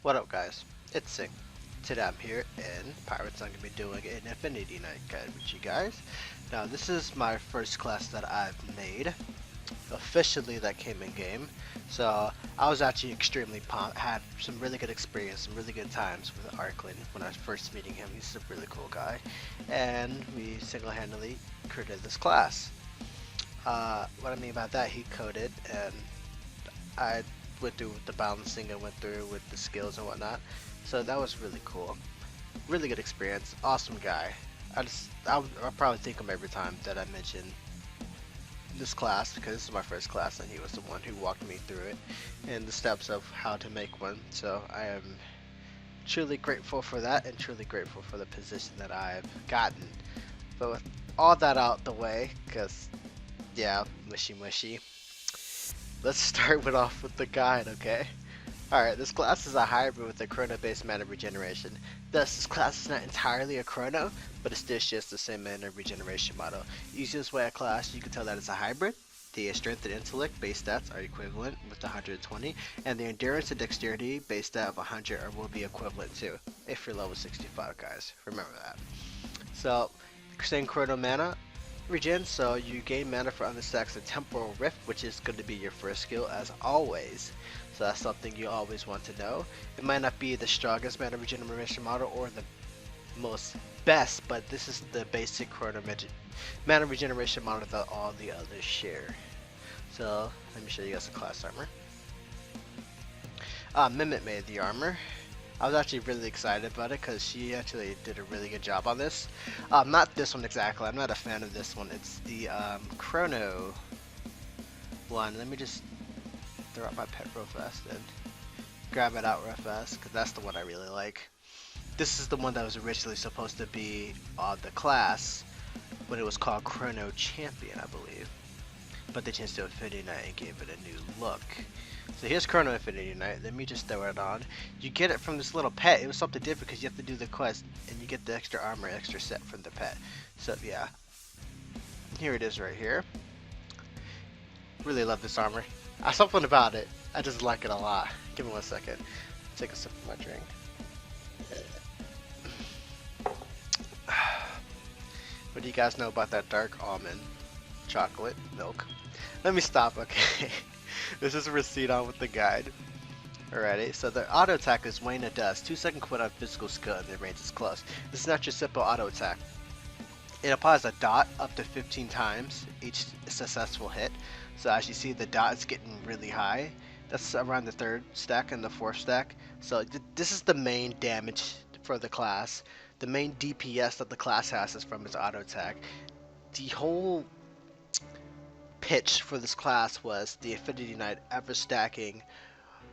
What up guys, it's Sing. Today I'm here in Pirates. I'm going to be doing an Infinity Night guide with you guys. Now this is my first class that I've made, officially that came in game. So I was actually extremely pumped, had some really good experience, some really good times with Arklin when I was first meeting him. He's a really cool guy. And we single-handedly created this class. What I mean by that, he coded and I went through with the balancing and went through with the skills and whatnot. So that was really cool. Really good experience. Awesome guy. I'll probably think of him every time that I mention this class because this is my first class and he was the one who walked me through it and the steps of how to make one. So I am truly grateful for that and truly grateful for the position that I've gotten. But with all that out the way, because yeah, mushy. Let's start off with the guide, okay? Alright, this class is a hybrid with a chrono-based mana regeneration. Thus, this class is not entirely a chrono, but it still shares the same mana regeneration model. Easiest way of class, you can tell that it's a hybrid. The strength and intellect base stats are equivalent with 120, and the endurance and dexterity base stat of 100 will be equivalent too, if you're level 65 guys. Remember that. So, same chrono mana regen, so you gain mana for understacks of Temporal Rift, which is going to be your first skill as always. So that's something you always want to know. It might not be the strongest mana regeneration model or the most best, but this is the basic mana regeneration model that all the others share. So let me show you guys the class armor. Mimit made the armor. I was actually really excited about it because she actually did a really good job on this. Not this one exactly. I'm not a fan of this one. It's the Chrono one. Let me just throw out my pet real fast and grab it out real fast because that's the one I really like. This is the one that was originally supposed to be the class when it was called Chrono Champion, I believe. But they changed to Infinity Knight and gave it a new look. So here's Chrono Infinity Knight. Let me just throw it on. You get it from this little pet. It was something different because you have to do the quest and you get the extra armor, extra set from the pet. So yeah, here it is right here. Really love this armor. Something about it. I just like it a lot. Give me 1 second. Take a sip of my drink. What do you guys know about that dark almond chocolate milk? Let me stop, okay? This is a receipt on with the guide. Alrighty, so the auto attack is Wayne of Dust, 2-second cooldown physical skill and the range is close. This is not your simple auto attack. It applies a dot up to 15 times each successful hit. So as you see, the dot is getting really high. That's around the 3rd stack and the 4th stack. So this is the main damage for the class. The main DPS that the class has is from its auto attack. The whole pitch for this class was the Infinity Knight ever stacking,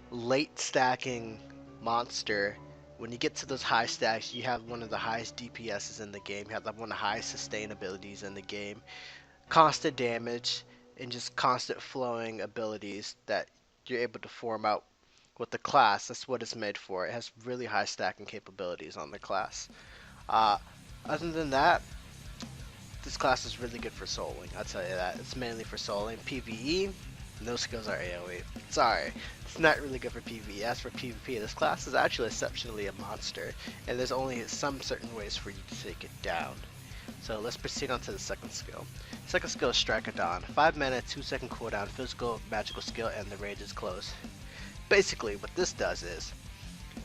late stacking monster. When you get to those high stacks, you have one of the highest DPSs in the game. You have one of the highest sustainabilities in the game. Constant damage and just constant flowing abilities that you're able to form out with the class. That's what it's made for. It has really high stacking capabilities on the class. Other than that, this class is really good for soloing, I'll tell you that. It's mainly for soloing. PvE, no skills are AoE. Sorry, it's not really good for PvE. As for PvP, this class is actually exceptionally a monster, and there's only some certain ways for you to take it down. So let's proceed on to the second skill. Second skill is Strike of Dawn. 5 mana, 2-second cooldown, physical, magical skill, and the range is close. Basically, what this does is,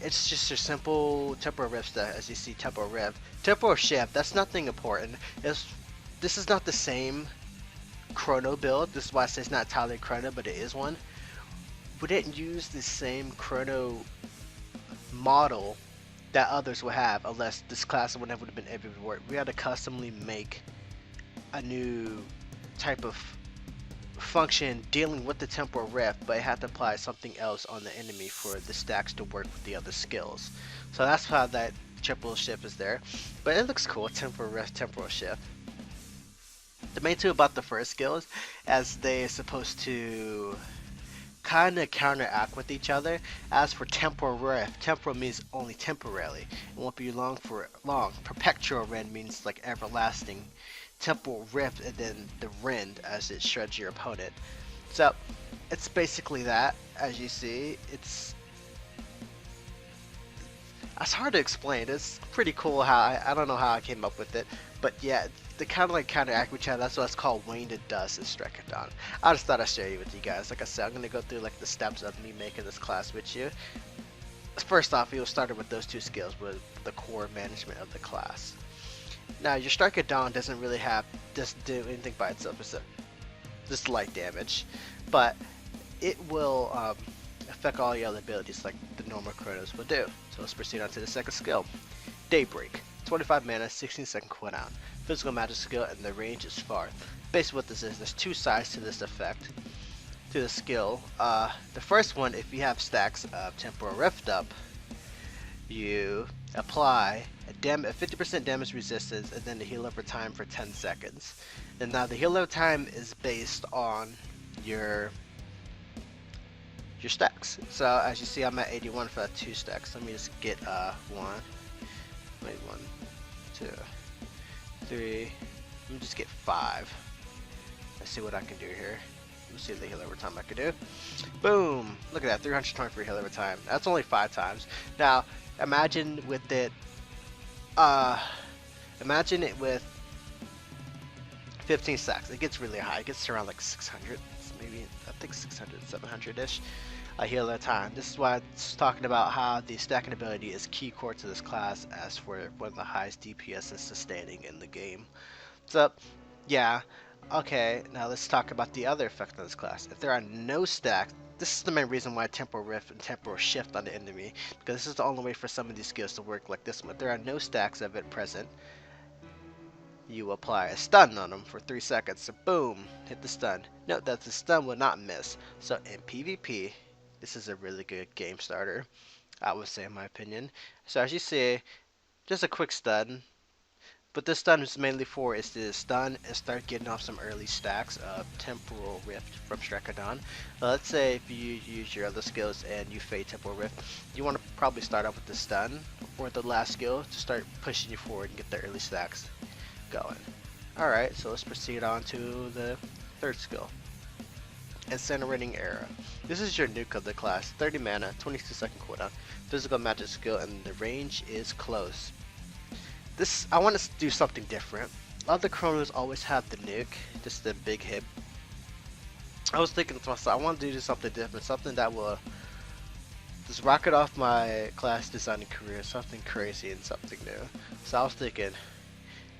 it's just a simple Temporal Rift stuff, as you see Temporal Rift. Temporal Shift, that's nothing important. This is not the same chrono build. This is why I say it's not entirely chrono, but it is one. We didn't use the same chrono model that others would have unless this class would never have been able to work. We had to customly make a new type of function dealing with the Temporal Rift, but it had to apply something else on the enemy for the stacks to work with the other skills. So that's how that Temporal Shift is there. But it looks cool, Temporal Rift, Temporal Shift. The main two about the first skills, as they are supposed to kind of counteract with each other. As for Temporal Rift, temporal means only temporarily. It won't be long for long. Perpetual Rend means like everlasting. Temporal Rift and then the Rend as it shreds your opponent. So it's basically that. As you see, it's it's hard to explain. It's pretty cool how I don't know how I came up with it, but yeah, the kind of like counteract each other. That's what it's called. Wayne it does is Strekadon. I just thought I'd share it with you guys. Like I said, I'm gonna go through like the steps of me making this class with you. First off, you'll start with those two skills with the core management of the class. Now your Strekadon doesn't really doesn't do anything by itself. It's just light damage, but it will affect all your other abilities like the normal Chronos will do. So let's proceed on to the second skill. Daybreak. 25 mana, 16-second cooldown. Physical magic skill and the range is far. Basically what this is, there's two sides to this effect, to the skill. The first one, if you have stacks of Temporal Rift up, you apply a 50% damage resistance and then the heal over time for 10 seconds. And now the heal over time is based on your stacks. So as you see, I'm at 81 for 2 stacks. Let me just get 1, 2, 3. Let me just get 5. Let's see what I can do here. Let's see the heal over time I can do. Boom! Look at that, 323 heal over time. That's only 5 times. Now imagine with it. Imagine it with 15 stacks. It gets really high. It gets around like 600. Maybe I think 600, 700-ish. Heal at a time. This is why it's talking about how the stacking ability is key core to this class, as for one of the highest DPS and sustaining in the game. So, yeah. Okay, now let's talk about the other effect of this class. If there are no stacks, this is the main reason why Temporal Rift and Temporal Shift on the enemy, because this is the only way for some of these skills to work like this one. If there are no stacks of it present, you apply a stun on them for 3 seconds. So boom, hit the stun. Note that the stun will not miss. So in PvP, this is a really good game starter, I would say, in my opinion. So as you see, just a quick stun. But this stun is mainly for is to stun and start getting off some early stacks of Temporal Rift from Strekadon. Let's say if you use your other skills and you fade Temporal Rift, you want to probably start off with the stun or the last skill to start pushing you forward and get the early stacks going. Alright, so let's proceed on to the third skill. Incinerating Error. This is your nuke of the class. 30 mana, 22-second cooldown. Physical magic skill and the range is close. I want to do something different. Other Chronos always have the nuke, just the big hit. I was thinking to myself, I want to do something different, something that will just rocket off my class designing career, something crazy and something new. So I was thinking,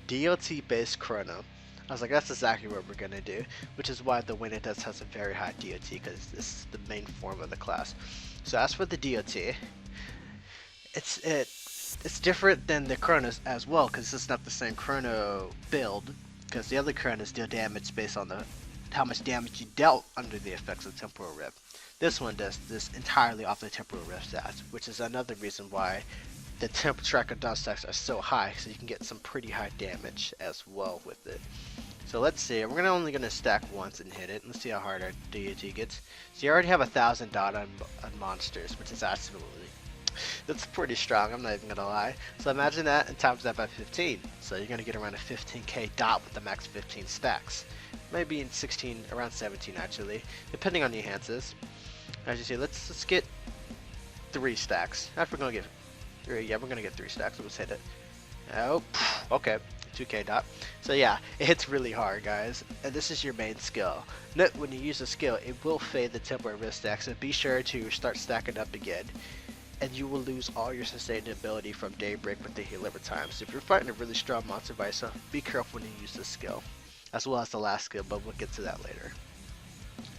DOT based Chrono. I was like, that's exactly what we're gonna do, which is why the Wayne it does has a very high DOT, because this is the main form of the class. So as for the DOT, it's different than the Chronos as well, because it's not the same Chrono build, because the other Chronos deal damage based on how much damage you dealt under the effects of Temporal Rift. This one does this entirely off the Temporal Rift stats, which is another reason why the temp tracker dust stacks are so high, so you can get some pretty high damage as well with it. So let's see, we're only gonna stack once and hit it. Let's see how hard our DOT gets. So you already have 1,000 dot on monsters, which is that's pretty strong, I'm not even gonna lie. So imagine that and times that by 15. So you're gonna get around a 15k dot with the max 15 stacks. Maybe in 16, around 17 actually, depending on the enhances. As you see, let's get 3 stacks. After we're gonna get 3, yeah, we're gonna get 3 stacks. So let's hit it. Oh, okay, 2k dot. So yeah, it hits really hard, guys. And this is your main skill. Note when you use the skill, it will fade the temporary risk stack. So be sure to start stacking up again, and you will lose all your sustainability from Daybreak with the heal over time. So if you're fighting a really strong monster by yourself, be careful when you use this skill, as well as the last skill, but we'll get to that later.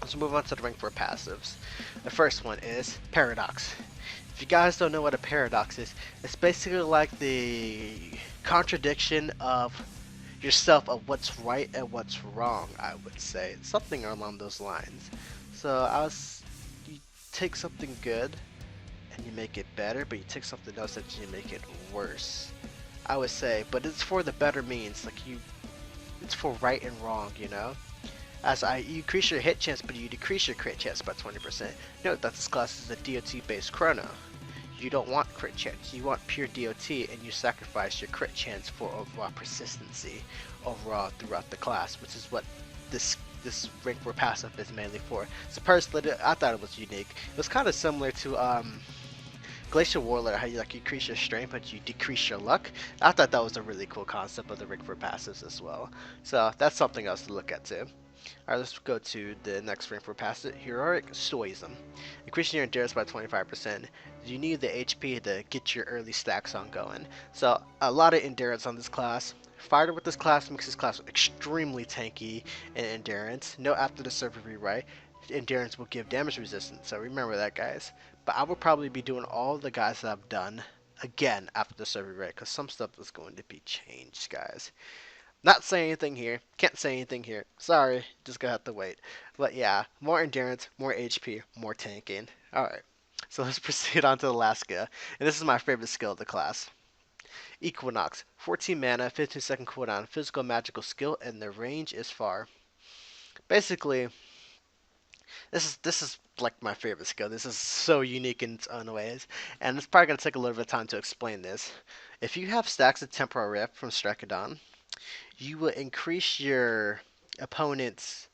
Let's move on to the rank 4 passives. The first one is Paradox. If you guys don't know what a paradox is, it's basically like the contradiction of yourself of what's right and what's wrong, I would say. Something along those lines. So you take something good and you make it better, but you take something else and you make it worse, I would say. But it's for the better means, like it's for right and wrong, you know. You increase your hit chance, but you decrease your crit chance by 20%. Note that this class is a DOT based Chrono. You don't want crit chance, you want pure DOT, and you sacrifice your crit chance for overall persistency overall throughout the class, which is what this rank 4 passive is mainly for. So personally, I thought it was unique. It was kind of similar to Glacial Warlord, how you like increase your strength but you decrease your luck. I thought that was a really cool concept of the rig for passives as well. So that's something else to look at too. Alright, let's go to the next ring for passive. Heroic Stoicism. Increasing your endurance by 25%. You need the HP to get your early stacks on going. So a lot of endurance on this class. Fighter with this class makes this class extremely tanky in endurance. Note after the server rewrite, endurance will give damage resistance. So remember that, guys. But I will probably be doing all the guys that I've done again after the server rewrite because some stuff is going to be changed, guys. Not saying anything here. Can't say anything here. Sorry, just gonna have to wait. But yeah, more endurance, more HP, more tanking. Alright, so let's proceed on to the last skill. And this is my favorite skill of the class. Equinox. 14 mana, 15-second cooldown, physical magical skill, and the range is far. Basically, this is like my favorite skill. This is so unique in its own ways. And it's probably gonna take a little bit of time to explain this. If you have stacks of Temporal Rift from Strecodon, you will increase your opponent's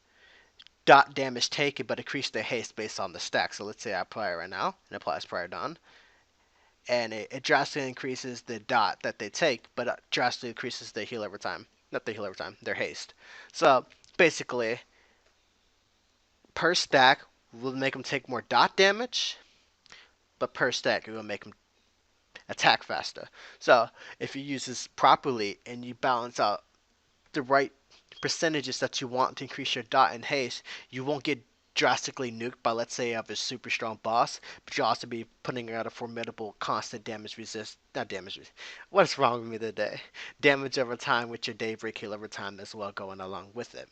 dot damage taken, but increase their haste based on the stack. So let's say I apply it right now, and applies prior dawn, and it drastically increases the dot that they take, but it drastically increases their heal over time. Not the heal over time, their haste. So basically, per stack will make them take more dot damage, but per stack it will make them attack faster. So if you use this properly and you balance out the right percentages that you want to increase your dot and haste, you won't get drastically nuked by, let's say, you have a super strong boss, but you'll also be putting out a formidable constant damage resist, not damage resist, what's wrong with me today? Damage over time with your Daybreak heal over time as well going along with it.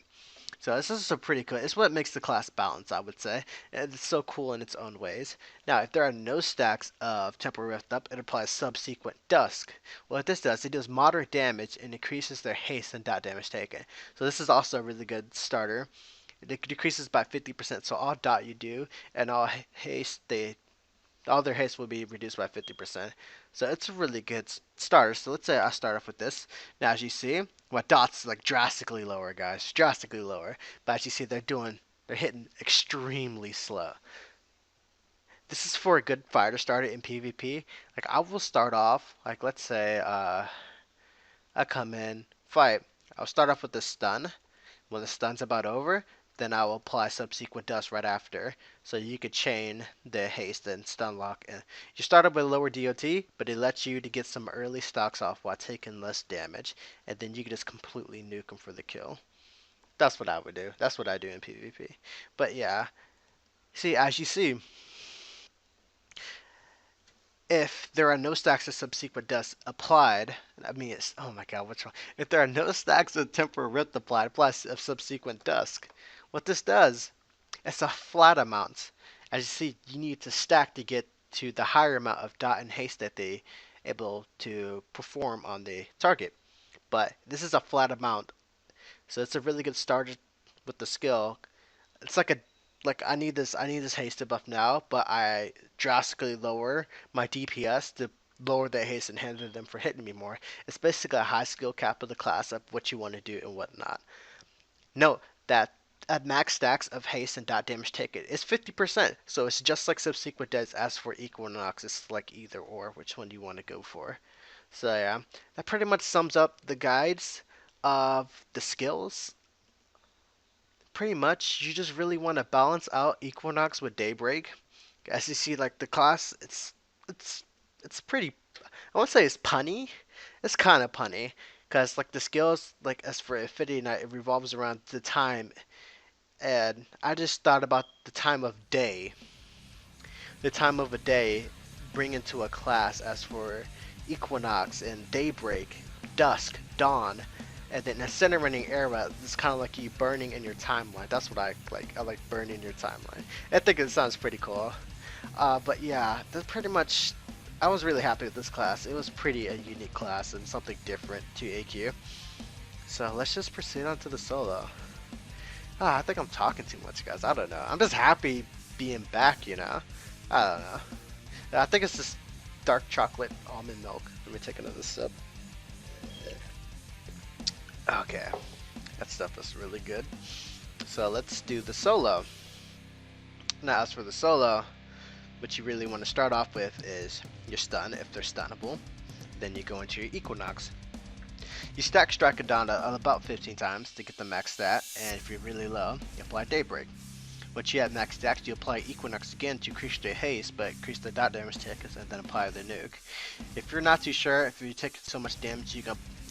So this is a pretty cool, it's what makes the class balanced, I would say. And it's so cool in its own ways. Now, if there are no stacks of Temporal Rift up, it applies Subsequent Dusk. What this does, it does moderate damage and increases their haste and dot damage taken. So this is also a really good starter. It decreases by 50%, so all dot you do and all haste, all their haste will be reduced by 50%. So it's a really good starter. So let's say I start off with this. Now as you see, my dots like drastically lower, guys, drastically lower. But as you see, they're hitting extremely slow. This is for a good fighter starter in PvP. Like I will start off, like let's say I come in, fight. I'll start off with the stun. When the stun's about over, then I will apply Subsequent Dust right after. So you could chain the haste and stun lock. And you start up with a lower DOT, but it lets you to get some early stocks off while taking less damage. And then you can just completely nuke them for the kill. That's what I would do. That's what I do in PvP. But yeah, see, as you see, if there are no stacks of Subsequent Dust applied, I mean, it's, oh my god, what's wrong? If there are no stacks of Temporal Rift applied, plus of Subsequent Dusk, what this does, it's a flat amount. As you see, you need to stack to get to the higher amount of dot and haste that they able to perform on the target. But this is a flat amount, so it's a really good starter with the skill. It's like I need this haste buff now, but I drastically lower my DPS to lower the haste and hinder them for hitting me more. It's basically a high skill cap of the class of what you want to do and whatnot. Note that at max stacks of haste and dot damage taken is 50%, so it's just like Subsequent does. As for Equinox, it's like either or, which one you want to go for. So yeah, that pretty much sums up the guides of the skills. Pretty much, you just really want to balance out Equinox with Daybreak. As you see, like the class, it's it's pretty. I won't say it's punny. It's kind of punny because like the skills, like as for Affinity Night, it revolves around the time, and I just thought about the time of day. The time of a day, bring into a class as for Equinox and Daybreak, Dusk, Dawn, and then Incinerating Error. It's kind of like you burning in your timeline. That's what I like. I like burning your timeline. I think it sounds pretty cool. But yeah, that's pretty much. I was really happy with this class. It was pretty a unique class and something different to AQ. So let's just proceed on to the solo. I think I'm talking too much, guys. I don't know. I'm just happy being back, you know. I don't know. I think it's this dark chocolate almond milk. Let me take another sip. Okay, that stuff is really good. So let's do the solo. Now as for the solo, what you really want to start off with is your stun, if they're stunnable. Then you go into your Equinox. You stack Striker down to about 15 times to get the max stat, and if you're really low, you apply Daybreak. Once you have max stats, you apply Equinox again to increase the haste, but increase the dot damage tick, and then apply the nuke. If you're not too sure, if you take so much damage, you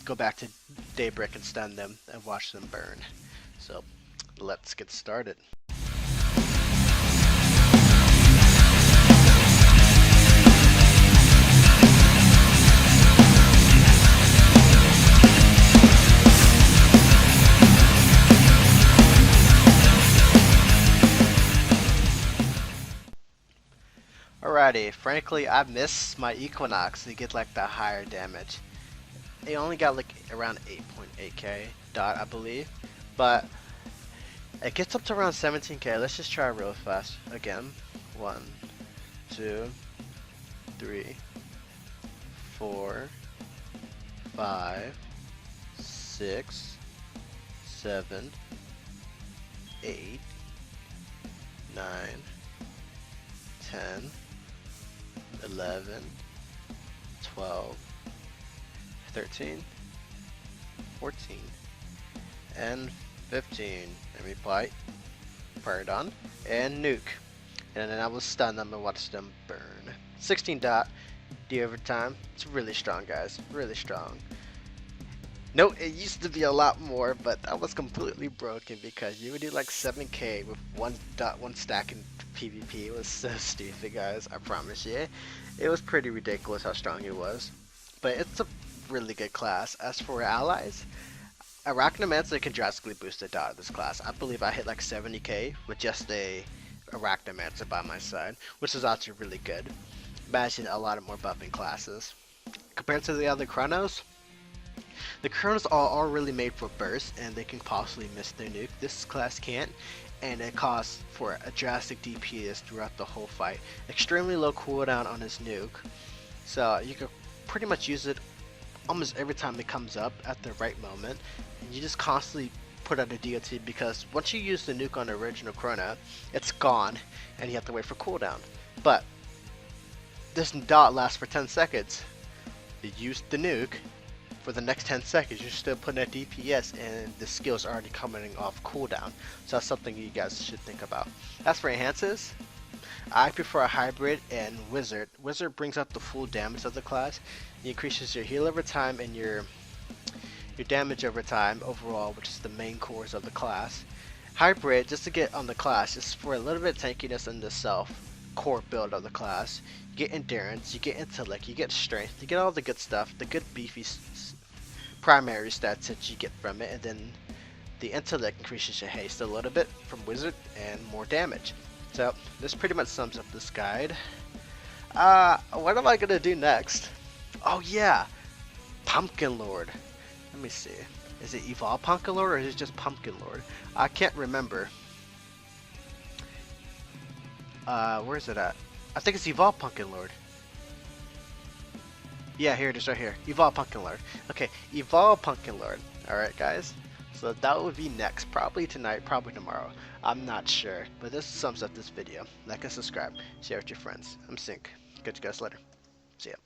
go back to Daybreak and stun them and watch them burn. So, let's get started. Alrighty, frankly, I miss my Equinox to get like the higher damage. It only got like around 8.8k dot, I believe, but it gets up to around 17k. Let's just try real fast. Again, 1, 2, 3, 4, 5, 6, 7, 8, 9, 10, 11, 12, 13, 14, and 15. Let me apply Paradon and nuke. And then I will stun them and watch them burn. 16 dot, D overtime. It's really strong, guys. Really strong. No, it used to be a lot more, but that was completely broken because you would do like 7k with one stack in PvP. It was so stupid, guys. I promise you. It was pretty ridiculous how strong it was. But it's a really good class. As for allies, Arachnomancer can drastically boost the dot of this class. I believe I hit like 70k with just a Arachnomancer by my side, which is actually really good. Imagine a lot of more buffing classes. Compared to the other Chronos, the Chronos are all really made for burst, and they can possibly miss their nuke. This class can't, and it costs for a drastic DPS throughout the whole fight. Extremely low cooldown on his nuke, so you can pretty much use it almost every time it comes up at the right moment. And you just constantly put out a DOT because once you use the nuke on the original Chrono, it's gone, and you have to wait for cooldown. But this dot lasts for 10 seconds. You use the nuke. For the next 10 seconds, you're still putting at DPS and the skill's already coming off cooldown. So that's something you guys should think about. As for enhances, I prefer a hybrid and wizard. Wizard brings up the full damage of the class. It increases your heal over time and your damage over time overall, which is the main cores of the class. Hybrid, just to get on the class, is for a little bit of tankiness in the core build of the class. You get endurance, you get intellect, you get strength, you get all the good stuff, the good beefy primary stats that you get from it, and then the intellect increases your haste a little bit from wizard and more damage. So this pretty much sums up this guide. What am I gonna do next? Oh yeah, Pumpkin Lord. Let me see. Is it Evolve Pumpkin Lord or is it just Pumpkin Lord? I can't remember. Where is it at? I think it's Evolve Pumpkin Lord. Yeah, here it is right here. Evolve Pumpkin Lord. Okay, Evolve Pumpkin Lord. Alright, guys. So that would be next. Probably tonight, probably tomorrow. I'm not sure. But this sums up this video. Like and subscribe. Share with your friends. I'm Sync. Catch you guys later. See ya.